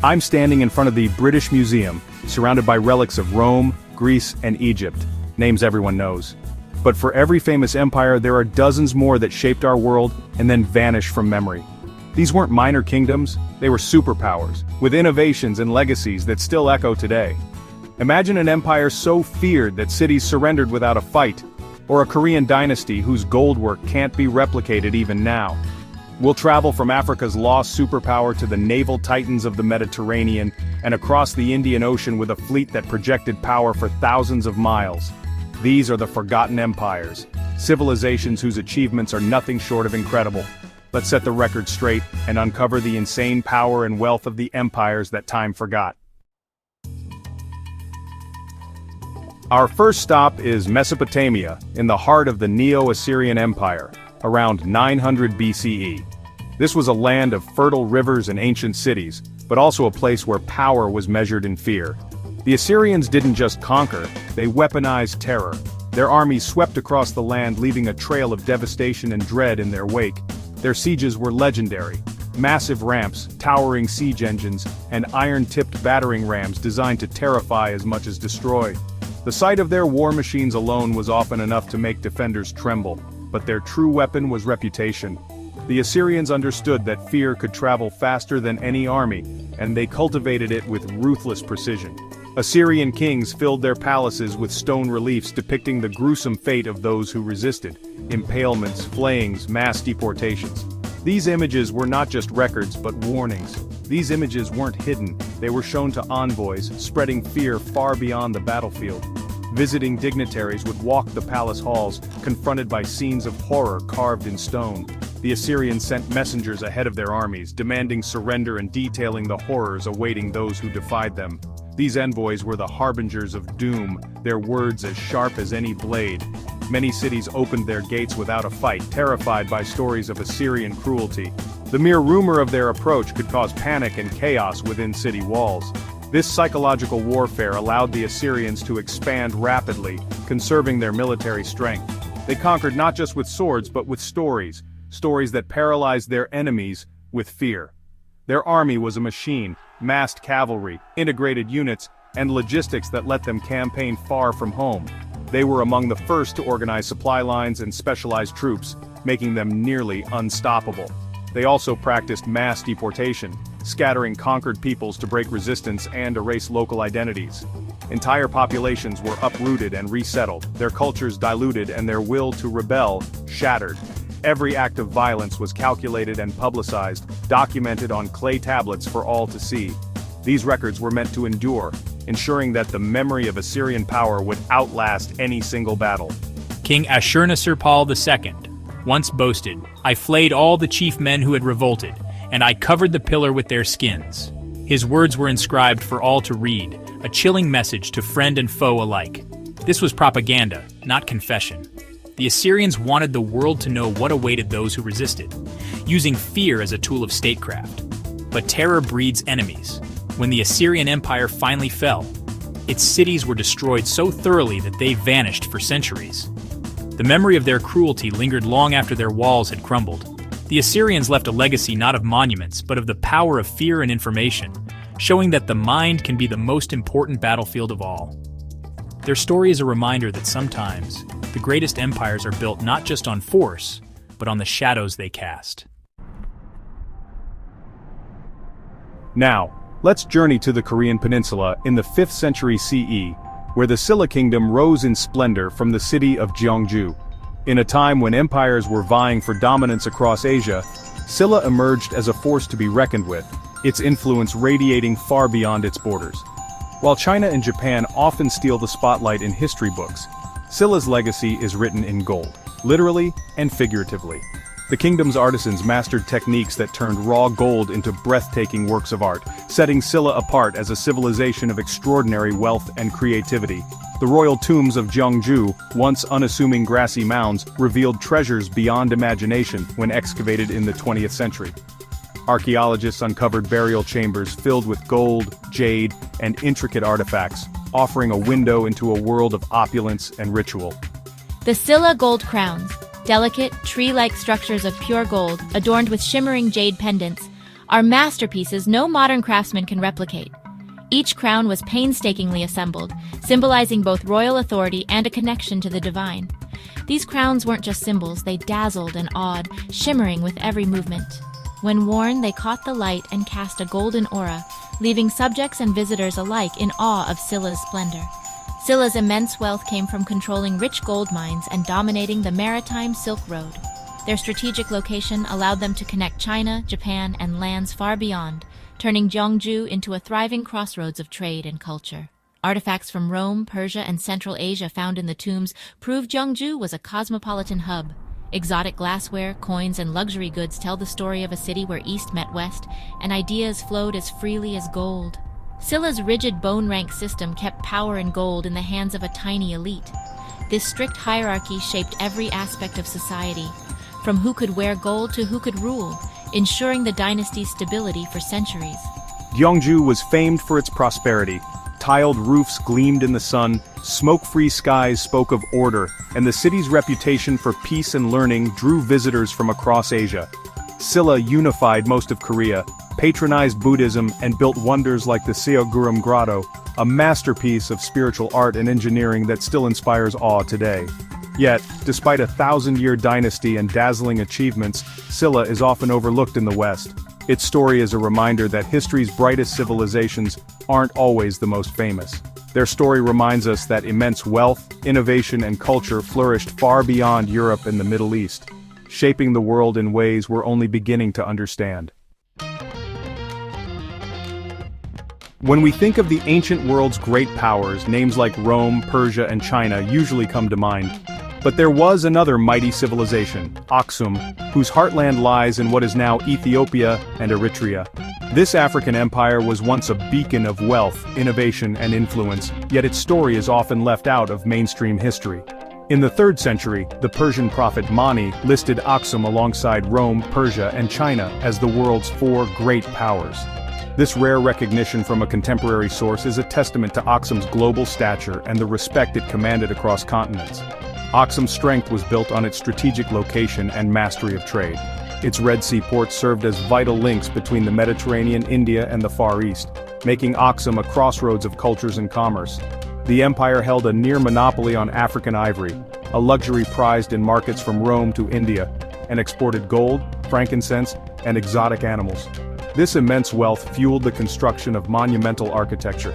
I'm standing in front of the British Museum, surrounded by relics of Rome, Greece, and Egypt, names everyone knows. But for every famous empire, there are dozens more that shaped our world and then vanished from memory. These weren't minor kingdoms, they were superpowers, with innovations and legacies that still echo today. Imagine an empire so feared that cities surrendered without a fight, or a Korean dynasty whose gold work can't be replicated even now. We'll travel from Africa's lost superpower to the naval titans of the Mediterranean and across the Indian Ocean with a fleet that projected power for thousands of miles. These are the forgotten empires, civilizations whose achievements are nothing short of incredible. Let's set the record straight and uncover the insane power and wealth of the empires that time forgot. Our first stop is Mesopotamia, in the heart of the Neo-Assyrian Empire, around 900 BCE. This was a land of fertile rivers and ancient cities, but also a place where power was measured in fear. The Assyrians didn't just conquer, they weaponized terror. Their armies swept across the land, leaving a trail of devastation and dread in their wake. Their sieges were legendary. Massive ramps, towering siege engines, and iron-tipped battering rams designed to terrify as much as destroy. The sight of their war machines alone was often enough to make defenders tremble, but their true weapon was reputation. The Assyrians understood that fear could travel faster than any army, and they cultivated it with ruthless precision. Assyrian kings filled their palaces with stone reliefs depicting the gruesome fate of those who resisted: impalements, flayings, mass deportations. These images were not just records but warnings. These images weren't hidden, they were shown to envoys, spreading fear far beyond the battlefield. Visiting dignitaries would walk the palace halls, confronted by scenes of horror carved in stone. The Assyrians sent messengers ahead of their armies, demanding surrender and detailing the horrors awaiting those who defied them. These envoys were the harbingers of doom, their words as sharp as any blade. Many cities opened their gates without a fight, terrified by stories of Assyrian cruelty. The mere rumor of their approach could cause panic and chaos within city walls. This psychological warfare allowed the Assyrians to expand rapidly, conserving their military strength. They conquered not just with swords but with stories that paralyzed their enemies with fear. Their army was a machine, massed cavalry, integrated units, and logistics that let them campaign far from home. They were among the first to organize supply lines and specialized troops, making them nearly unstoppable. They also practiced mass deportation, scattering conquered peoples to break resistance and erase local identities. Entire populations were uprooted and resettled, their cultures diluted and their will to rebel shattered. Every act of violence was calculated and publicized, documented on clay tablets for all to see. These records were meant to endure, ensuring that the memory of Assyrian power would outlast any single battle. King Ashurnasirpal II once boasted, "I flayed all the chief men who had revolted, and I covered the pillar with their skins." His words were inscribed for all to read, a chilling message to friend and foe alike. This was propaganda, not confession. The Assyrians wanted the world to know what awaited those who resisted, using fear as a tool of statecraft. But terror breeds enemies. When the Assyrian Empire finally fell, its cities were destroyed so thoroughly that they vanished for centuries. The memory of their cruelty lingered long after their walls had crumbled. The Assyrians left a legacy not of monuments, but of the power of fear and information, showing that the mind can be the most important battlefield of all. Their story is a reminder that sometimes, the greatest empires are built not just on force, but on the shadows they cast. Now, let's journey to the Korean peninsula in the 5th century CE, where the Silla kingdom rose in splendor from the city of Gyeongju. In a time when empires were vying for dominance across Asia, Silla emerged as a force to be reckoned with, its influence radiating far beyond its borders. While China and Japan often steal the spotlight in history books, Silla's legacy is written in gold, literally and figuratively. The kingdom's artisans mastered techniques that turned raw gold into breathtaking works of art, setting Silla apart as a civilization of extraordinary wealth and creativity. The royal tombs of Gyeongju, once unassuming grassy mounds, revealed treasures beyond imagination when excavated in the 20th century. Archaeologists uncovered burial chambers filled with gold, jade, and intricate artifacts, offering a window into a world of opulence and ritual. The Silla gold crowns, delicate, tree-like structures of pure gold, adorned with shimmering jade pendants, are masterpieces no modern craftsman can replicate. Each crown was painstakingly assembled, symbolizing both royal authority and a connection to the divine. These crowns weren't just symbols, they dazzled and awed, shimmering with every movement. When worn, they caught the light and cast a golden aura, leaving subjects and visitors alike in awe of Scylla's splendor. Scylla's immense wealth came from controlling rich gold mines and dominating the maritime Silk Road. Their strategic location allowed them to connect China, Japan, and lands far beyond, turning Gyeongju into a thriving crossroads of trade and culture. Artifacts from Rome, Persia, and Central Asia found in the tombs prove Gyeongju was a cosmopolitan hub. Exotic glassware, coins, and luxury goods tell the story of a city where East met West, and ideas flowed as freely as gold. Scylla's rigid bone rank system kept power and gold in the hands of a tiny elite. This strict hierarchy shaped every aspect of society, from who could wear gold to who could rule, ensuring the dynasty's stability for centuries. Gyeongju was famed for its prosperity. Tiled roofs gleamed in the sun, smoke-free skies spoke of order, and the city's reputation for peace and learning drew visitors from across Asia. Scylla unified most of Korea, patronized Buddhism, and built wonders like the Seoguram Grotto, a masterpiece of spiritual art and engineering that still inspires awe today. Yet, despite a 1,000-year dynasty and dazzling achievements, Scylla is often overlooked in the West. Its story is a reminder that history's brightest civilizations aren't always the most famous. Their story reminds us that immense wealth, innovation, and culture flourished far beyond Europe and the Middle East, shaping the world in ways we're only beginning to understand. When we think of the ancient world's great powers, names like Rome, Persia, and China usually come to mind. But there was another mighty civilization, Aksum, whose heartland lies in what is now Ethiopia and Eritrea. This African empire was once a beacon of wealth, innovation, and influence, yet its story is often left out of mainstream history. In the 3rd century, the Persian prophet Mani listed Aksum alongside Rome, Persia, and China as the world's 4 great powers. This rare recognition from a contemporary source is a testament to Aksum's global stature and the respect it commanded across continents. Aksum's strength was built on its strategic location and mastery of trade. Its Red Sea ports served as vital links between the Mediterranean, India, and the Far East, making Aksum a crossroads of cultures and commerce. The empire held a near monopoly on African ivory, a luxury prized in markets from Rome to India, and exported gold, frankincense, and exotic animals. This immense wealth fueled the construction of monumental architecture.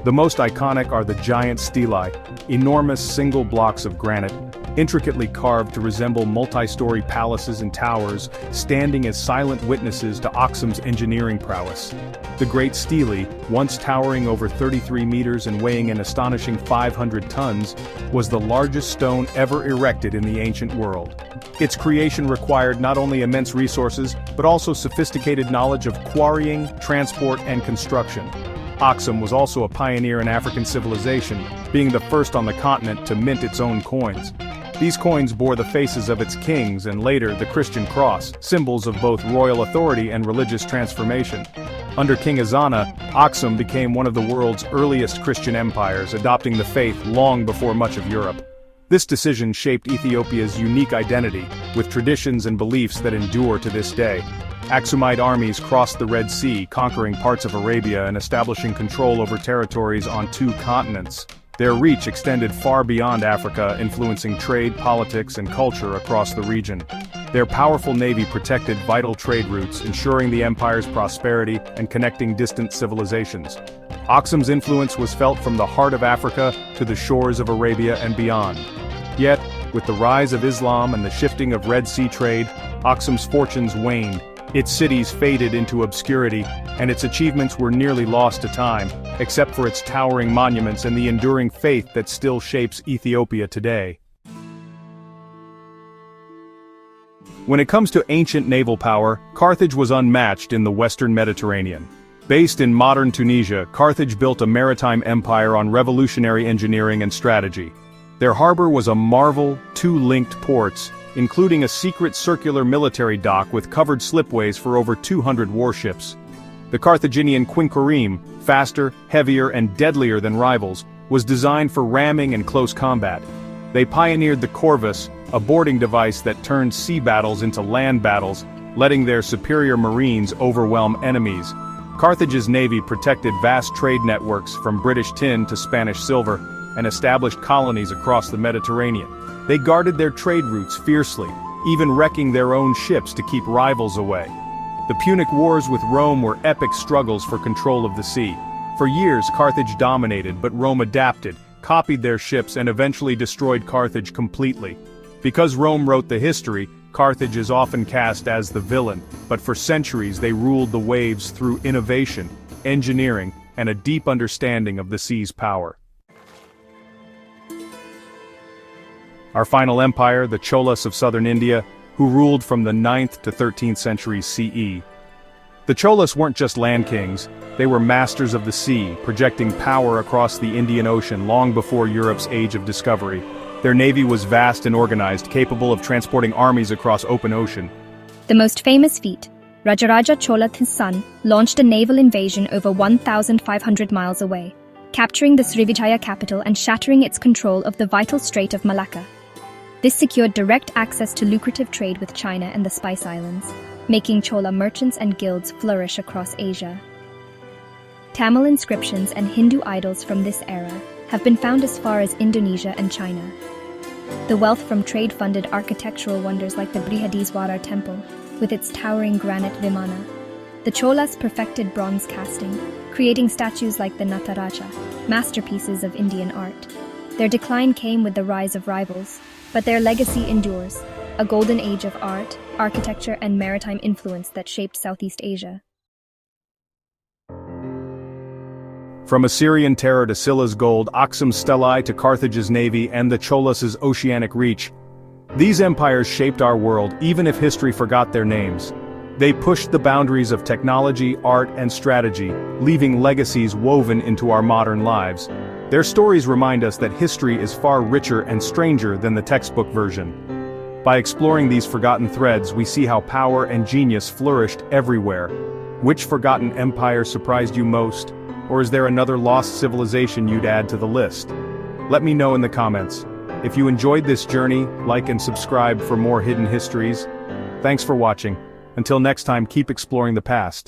The most iconic are the giant stelae, enormous single blocks of granite, intricately carved to resemble multi-story palaces and towers, standing as silent witnesses to Aksum's engineering prowess. The Great Stele, once towering over 33 meters and weighing an astonishing 500 tons, was the largest stone ever erected in the ancient world. Its creation required not only immense resources, but also sophisticated knowledge of quarrying, transport, and construction. Aksum was also a pioneer in African civilization, being the first on the continent to mint its own coins. These coins bore the faces of its kings and later the Christian cross, symbols of both royal authority and religious transformation. Under King Ezana, Aksum became one of the world's earliest Christian empires, adopting the faith long before much of Europe. This decision shaped Ethiopia's unique identity, with traditions and beliefs that endure to this day. Aksumite armies crossed the Red Sea, conquering parts of Arabia and establishing control over territories on 2 continents. Their reach extended far beyond Africa, influencing trade, politics, and culture across the region. Their powerful navy protected vital trade routes, ensuring the empire's prosperity and connecting distant civilizations. Aksum's influence was felt from the heart of Africa to the shores of Arabia and beyond. Yet, with the rise of Islam and the shifting of Red Sea trade, Aksum's fortunes waned. Its cities faded into obscurity, and its achievements were nearly lost to time, except for its towering monuments and the enduring faith that still shapes Ethiopia today. When it comes to ancient naval power, Carthage was unmatched in the Western Mediterranean. Based in modern Tunisia, Carthage built a maritime empire on revolutionary engineering and strategy. Their harbor was a marvel, 2 linked ports, including a secret circular military dock with covered slipways for over 200 warships. The Carthaginian Quinquereme, faster, heavier, and deadlier than rivals, was designed for ramming and close combat. They pioneered the Corvus, a boarding device that turned sea battles into land battles, letting their superior marines overwhelm enemies. Carthage's navy protected vast trade networks from British tin to Spanish silver, and established colonies across the Mediterranean. They guarded their trade routes fiercely, even wrecking their own ships to keep rivals away. The Punic Wars with Rome were epic struggles for control of the sea. For years, Carthage dominated, but Rome adapted, copied their ships, and eventually destroyed Carthage completely. Because Rome wrote the history, Carthage is often cast as the villain, but for centuries they ruled the waves through innovation, engineering, and a deep understanding of the sea's power. Our final empire, the Cholas of southern India, who ruled from the 9th to 13th centuries CE. The Cholas weren't just land kings, they were masters of the sea, projecting power across the Indian Ocean long before Europe's age of discovery. Their navy was vast and organized, capable of transporting armies across open ocean. The most famous feat, Rajaraja Chola, his son, launched a naval invasion over 1,500 miles away, capturing the Srivijaya capital and shattering its control of the vital Strait of Malacca. This secured direct access to lucrative trade with China and the Spice Islands, making Chola merchants and guilds flourish across Asia. Tamil inscriptions and Hindu idols from this era have been found as far as Indonesia and China. The wealth from trade funded architectural wonders like the Brihadiswara temple, with its towering granite vimana. The Cholas perfected bronze casting, creating statues like the Nataraja, masterpieces of Indian art. Their decline came with the rise of rivals, but their legacy endures, a golden age of art, architecture, and maritime influence that shaped Southeast Asia. From Assyrian terror to Scylla's gold, Aksum's stellae to Carthage's navy, and the Cholas' oceanic reach, these empires shaped our world even if history forgot their names. They pushed the boundaries of technology, art, and strategy, leaving legacies woven into our modern lives. Their stories remind us that history is far richer and stranger than the textbook version. By exploring these forgotten threads, we see how power and genius flourished everywhere. Which forgotten empire surprised you most? Or is there another lost civilization you'd add to the list? Let me know in the comments. If you enjoyed this journey, like and subscribe for more hidden histories. Thanks for watching. Until next time, keep exploring the past.